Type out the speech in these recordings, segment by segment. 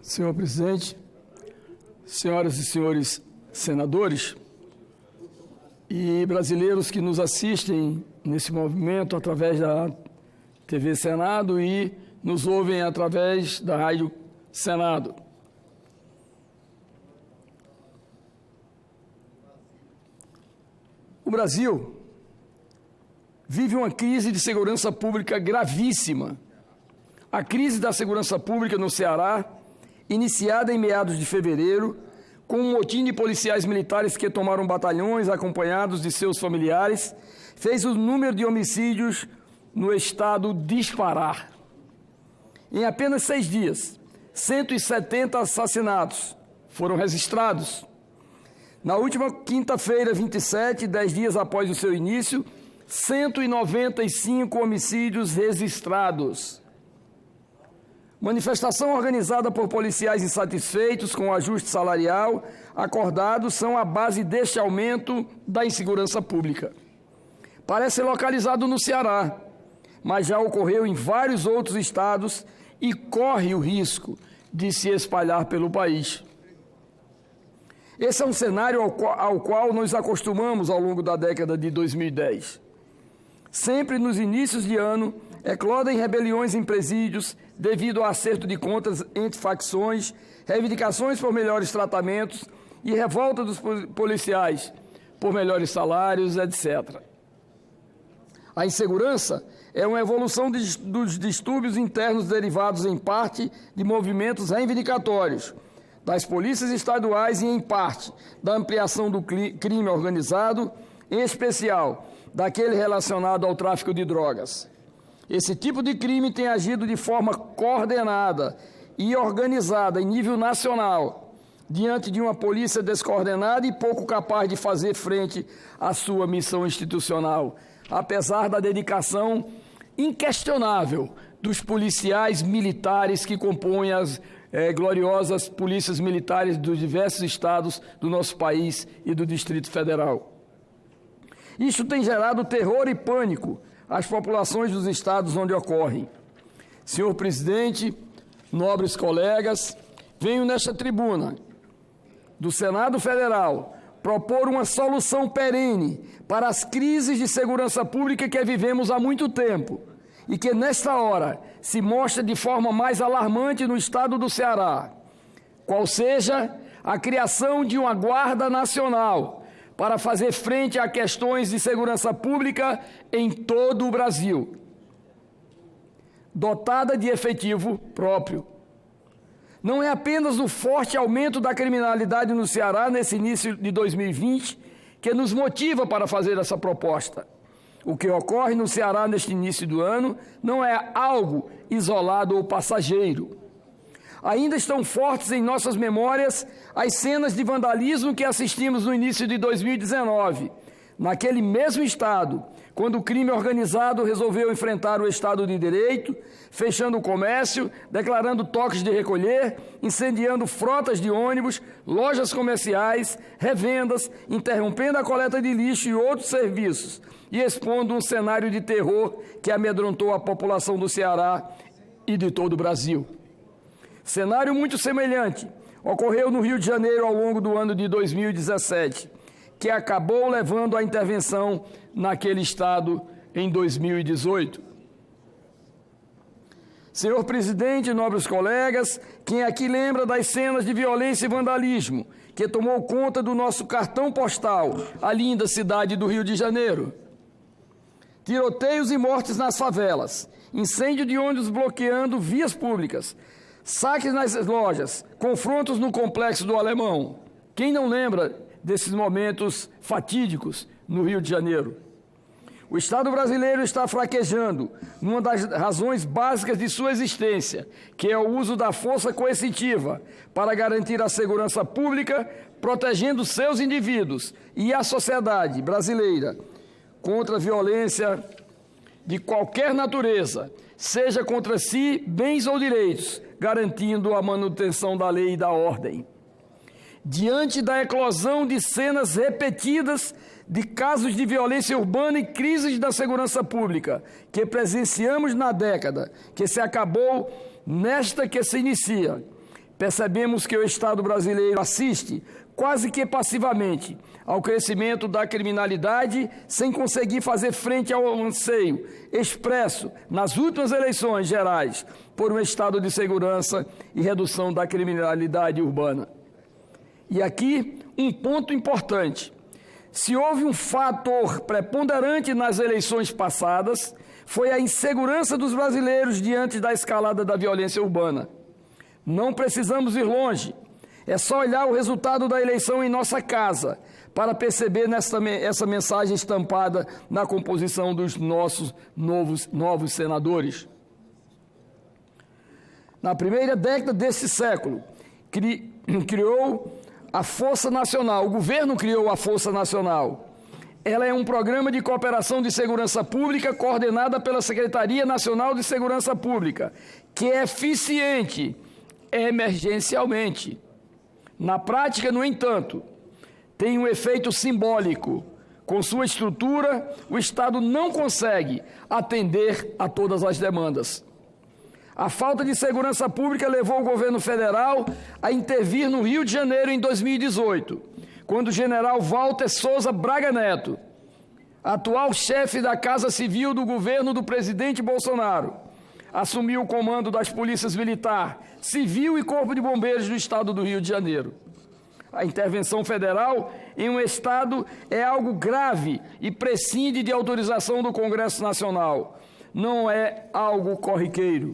Senhor presidente, senhoras e senhores senadores e brasileiros que nos assistem nesse movimento através da TV Senado e nos ouvem através da Rádio Senado. O Brasil vive uma crise de segurança pública gravíssima. A crise da segurança pública no Ceará, iniciada em meados de fevereiro, com um motim de policiais militares que tomaram batalhões acompanhados de seus familiares, fez o número de homicídios no estado disparar. Em apenas 6 dias, 170 assassinatos foram registrados. Na última quinta-feira, 27, 10 dias após o seu início, 195 homicídios registrados. Manifestação organizada por policiais insatisfeitos com o ajuste salarial acordado são a base deste aumento da insegurança pública. Parece localizado no Ceará, mas já ocorreu em vários outros estados e corre o risco de se espalhar pelo país. Esse é um cenário ao qual nos acostumamos ao longo da década de 2010. Sempre nos inícios de ano, eclodem rebeliões em presídios devido ao acerto de contas entre facções, reivindicações por melhores tratamentos e revolta dos policiais por melhores salários, etc. A insegurança é uma evolução dos distúrbios internos derivados, em parte, de movimentos reivindicatórios das polícias estaduais e, em parte, da ampliação do crime organizado, em especial, daquele relacionado ao tráfico de drogas. Esse tipo de crime tem agido de forma coordenada e organizada em nível nacional, diante de uma polícia descoordenada e pouco capaz de fazer frente à sua missão institucional, apesar da dedicação inquestionável dos policiais militares que compõem as gloriosas polícias militares dos diversos estados do nosso país e do Distrito Federal. Isso tem gerado terror e pânico às populações dos estados onde ocorrem. Senhor presidente, nobres colegas, venho nesta tribuna do Senado Federal propor uma solução perene para as crises de segurança pública que vivemos há muito tempo e que, nesta hora, se mostra de forma mais alarmante no estado do Ceará, qual seja a criação de uma Guarda Nacional para fazer frente a questões de segurança pública em todo o Brasil, dotada de efetivo próprio. Não é apenas o forte aumento da criminalidade no Ceará nesse início de 2020 que nos motiva para fazer essa proposta. O que ocorre no Ceará neste início do ano não é algo isolado ou passageiro. Ainda estão fortes em nossas memórias as cenas de vandalismo que assistimos no início de 2019, naquele mesmo estado, quando o crime organizado resolveu enfrentar o Estado de Direito, fechando o comércio, declarando toques de recolher, incendiando frotas de ônibus, lojas comerciais, revendas, interrompendo a coleta de lixo e outros serviços, e expondo um cenário de terror que amedrontou a população do Ceará e de todo o Brasil. Cenário muito semelhante ocorreu no Rio de Janeiro ao longo do ano de 2017, que acabou levando à intervenção naquele estado em 2018. Senhor presidente, nobres colegas, quem aqui lembra das cenas de violência e vandalismo que tomou conta do nosso cartão postal, a linda cidade do Rio de Janeiro? Tiroteios e mortes nas favelas, incêndio de ônibus bloqueando vias públicas, saques nas lojas, confrontos no Complexo do Alemão. Quem não lembra desses momentos fatídicos no Rio de Janeiro? O Estado brasileiro está fraquejando numa das razões básicas de sua existência, que é o uso da força coercitiva para garantir a segurança pública, protegendo seus indivíduos e a sociedade brasileira contra a violência de qualquer natureza, seja contra si, bens ou direitos, garantindo a manutenção da lei e da ordem. Diante da eclosão de cenas repetidas de casos de violência urbana e crises da segurança pública que presenciamos na década que se acabou, nesta que se inicia, percebemos que o Estado brasileiro assiste, quase que passivamente, ao crescimento da criminalidade, sem conseguir fazer frente ao anseio expresso nas últimas eleições gerais por um estado de segurança e redução da criminalidade urbana. E aqui, um ponto importante. Se houve um fator preponderante nas eleições passadas, foi a insegurança dos brasileiros diante da escalada da violência urbana. Não precisamos ir longe. É só olhar o resultado da eleição em nossa casa para perceber essa mensagem estampada na composição dos nossos novos senadores. Na primeira década deste século, criou a Força Nacional, o governo criou a Força Nacional. Ela é um programa de cooperação de segurança pública coordenada pela Secretaria Nacional de Segurança Pública, que é eficiente emergencialmente. Na prática, no entanto, tem um efeito simbólico. Com sua estrutura, o Estado não consegue atender a todas as demandas. A falta de segurança pública levou o governo federal a intervir no Rio de Janeiro em 2018, quando o general Walter Souza Braga Neto, atual chefe da Casa Civil do governo do presidente Bolsonaro, assumiu o comando das polícias militar, civil e corpo de bombeiros do estado do Rio de Janeiro. A intervenção federal em um estado é algo grave e prescinde de autorização do Congresso Nacional. Não é algo corriqueiro.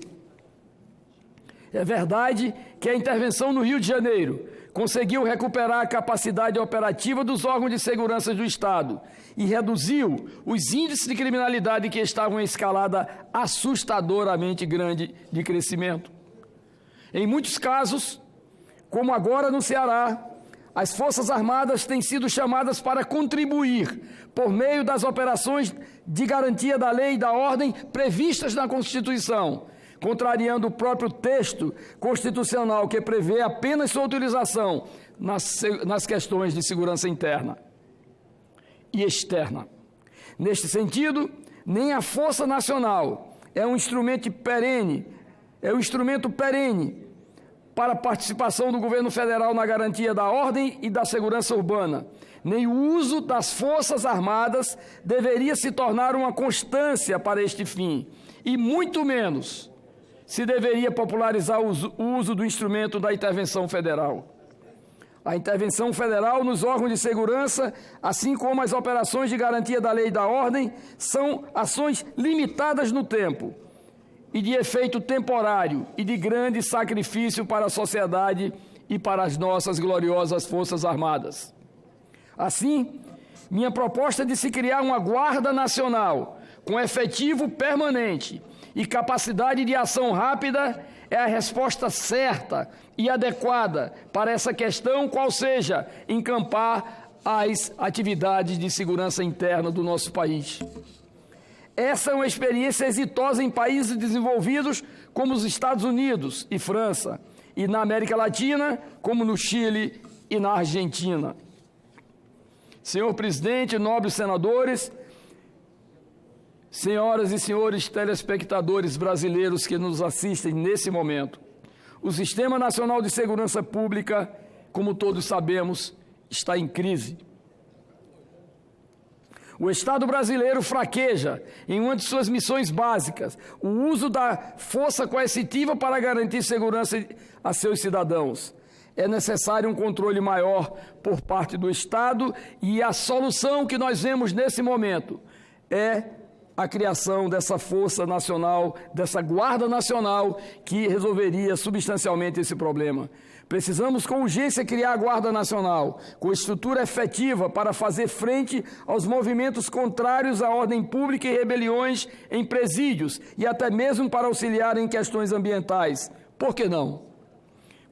É verdade que a intervenção no Rio de Janeiro conseguiu recuperar a capacidade operativa dos órgãos de segurança do Estado e reduziu os índices de criminalidade que estavam em escalada assustadoramente grande de crescimento. Em muitos casos, como agora no Ceará, as Forças Armadas têm sido chamadas para contribuir por meio das operações de garantia da lei e da ordem previstas na Constituição, contrariando o próprio texto constitucional que prevê apenas sua utilização nas questões de segurança interna e externa. Neste sentido, nem a Força Nacional é um instrumento perene para a participação do governo federal na garantia da ordem e da segurança urbana, nem o uso das Forças Armadas deveria se tornar uma constância para este fim, e muito menos se deveria popularizar o uso do instrumento da intervenção federal. A intervenção federal nos órgãos de segurança, assim como as operações de garantia da lei e da ordem, são ações limitadas no tempo e de efeito temporário e de grande sacrifício para a sociedade e para as nossas gloriosas Forças Armadas. Assim, minha proposta de se criar uma Guarda Nacional com efetivo permanente e capacidade de ação rápida é a resposta certa e adequada para essa questão, qual seja encampar as atividades de segurança interna do nosso país. Essa é uma experiência exitosa em países desenvolvidos como os Estados Unidos e França, e na América Latina, como no Chile e na Argentina. Senhor presidente, nobres senadores, senhoras e senhores telespectadores brasileiros que nos assistem nesse momento, o Sistema Nacional de Segurança Pública, como todos sabemos, está em crise. O Estado brasileiro fraqueja em uma de suas missões básicas, o uso da força coercitiva para garantir segurança a seus cidadãos. É necessário um controle maior por parte do Estado e a solução que nós vemos nesse momento é a criação dessa Força Nacional, dessa Guarda Nacional, que resolveria substancialmente esse problema. Precisamos com urgência criar a Guarda Nacional, com estrutura efetiva para fazer frente aos movimentos contrários à ordem pública e rebeliões em presídios e até mesmo para auxiliar em questões ambientais. Por que não?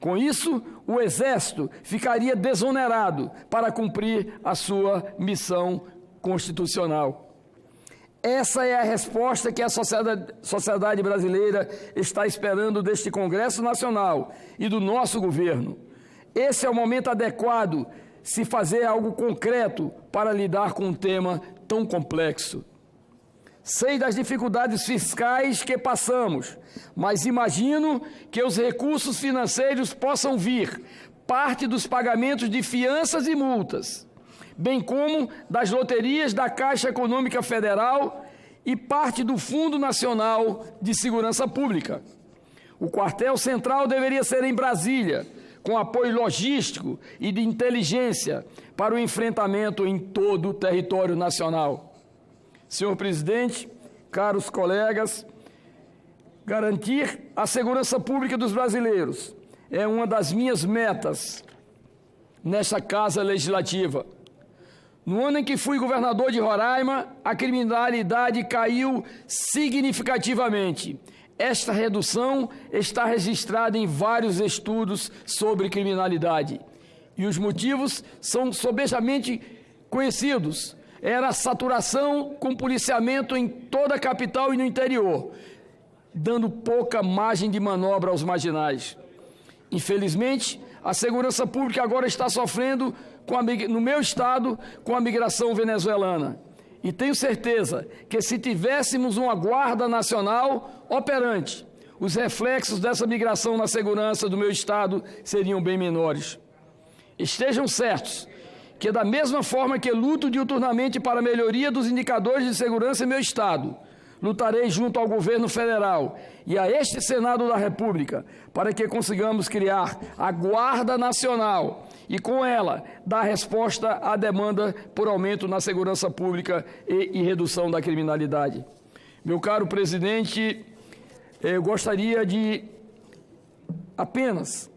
Com isso, o Exército ficaria desonerado para cumprir a sua missão constitucional. Essa é a resposta que a sociedade brasileira está esperando deste Congresso Nacional e do nosso governo. Esse é o momento adequado se fazer algo concreto para lidar com um tema tão complexo. Sei das dificuldades fiscais que passamos, mas imagino que os recursos financeiros possam vir, parte dos pagamentos de fianças e multas, bem como das loterias da Caixa Econômica Federal e parte do Fundo Nacional de Segurança Pública. O quartel central deveria ser em Brasília, com apoio logístico e de inteligência para o enfrentamento em todo o território nacional. Senhor presidente, caros colegas, garantir a segurança pública dos brasileiros é uma das minhas metas nesta Casa Legislativa. No ano em que fui governador de Roraima, a criminalidade caiu significativamente. Esta redução está registrada em vários estudos sobre criminalidade. E os motivos são sobejamente conhecidos. Era a saturação com policiamento em toda a capital e no interior, dando pouca margem de manobra aos marginais. Infelizmente, a segurança pública agora está sofrendo, no meu estado, com a migração venezuelana. E tenho certeza que se tivéssemos uma Guarda Nacional operante, os reflexos dessa migração na segurança do meu estado seriam bem menores. Estejam certos que da mesma forma que luto diuturnamente para a melhoria dos indicadores de segurança em meu estado, lutarei junto ao governo federal e a este Senado da República para que consigamos criar a Guarda Nacional e, com ela, dar resposta à demanda por aumento na segurança pública e redução da criminalidade. Meu caro presidente, eu gostaria de apenas,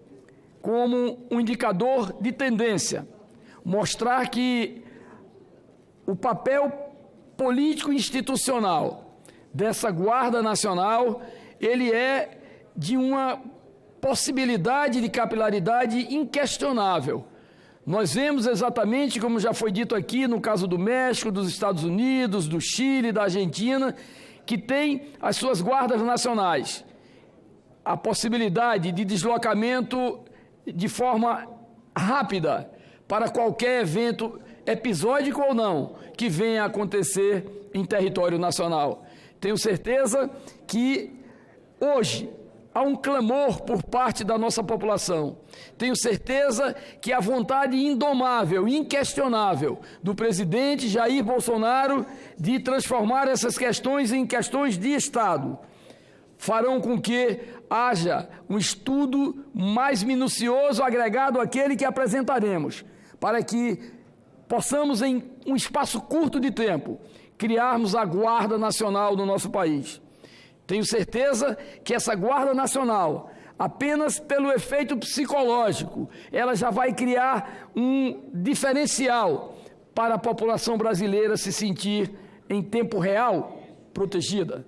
como um indicador de tendência, mostrar que o papel político institucional dessa Guarda Nacional, ele é de uma possibilidade de capilaridade inquestionável. Nós vemos exatamente, como já foi dito aqui, no caso do México, dos Estados Unidos, do Chile, da Argentina, que tem as suas guardas nacionais. A possibilidade de deslocamento de forma rápida para qualquer evento, episódico ou não, que venha a acontecer em território nacional. Tenho certeza que hoje há um clamor por parte da nossa população. Tenho certeza que a vontade indomável, inquestionável do presidente Jair Bolsonaro de transformar essas questões em questões de Estado farão com que haja um estudo mais minucioso agregado àquele que apresentaremos, para que possamos, em um espaço curto de tempo, criarmos a Guarda Nacional do nosso país. Tenho certeza que essa Guarda Nacional, apenas pelo efeito psicológico, ela já vai criar um diferencial para a população brasileira se sentir em tempo real protegida.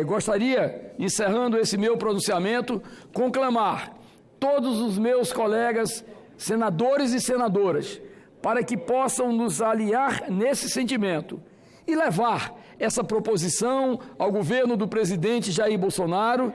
Gostaria, encerrando esse meu pronunciamento, conclamar todos os meus colegas senadores e senadoras para que possam nos aliar nesse sentimento e levar essa proposição ao governo do presidente Jair Bolsonaro,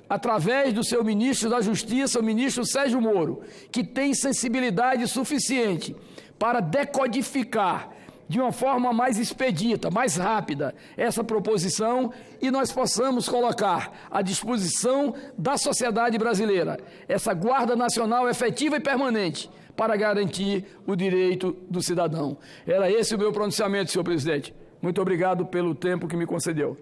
através do seu ministro da Justiça, o ministro Sérgio Moro, que tem sensibilidade suficiente para decodificar de uma forma mais expedita, mais rápida, essa proposição e nós possamos colocar à disposição da sociedade brasileira essa Guarda Nacional efetiva e permanente para garantir o direito do cidadão. Era esse o meu pronunciamento, senhor presidente. Muito obrigado pelo tempo que me concedeu.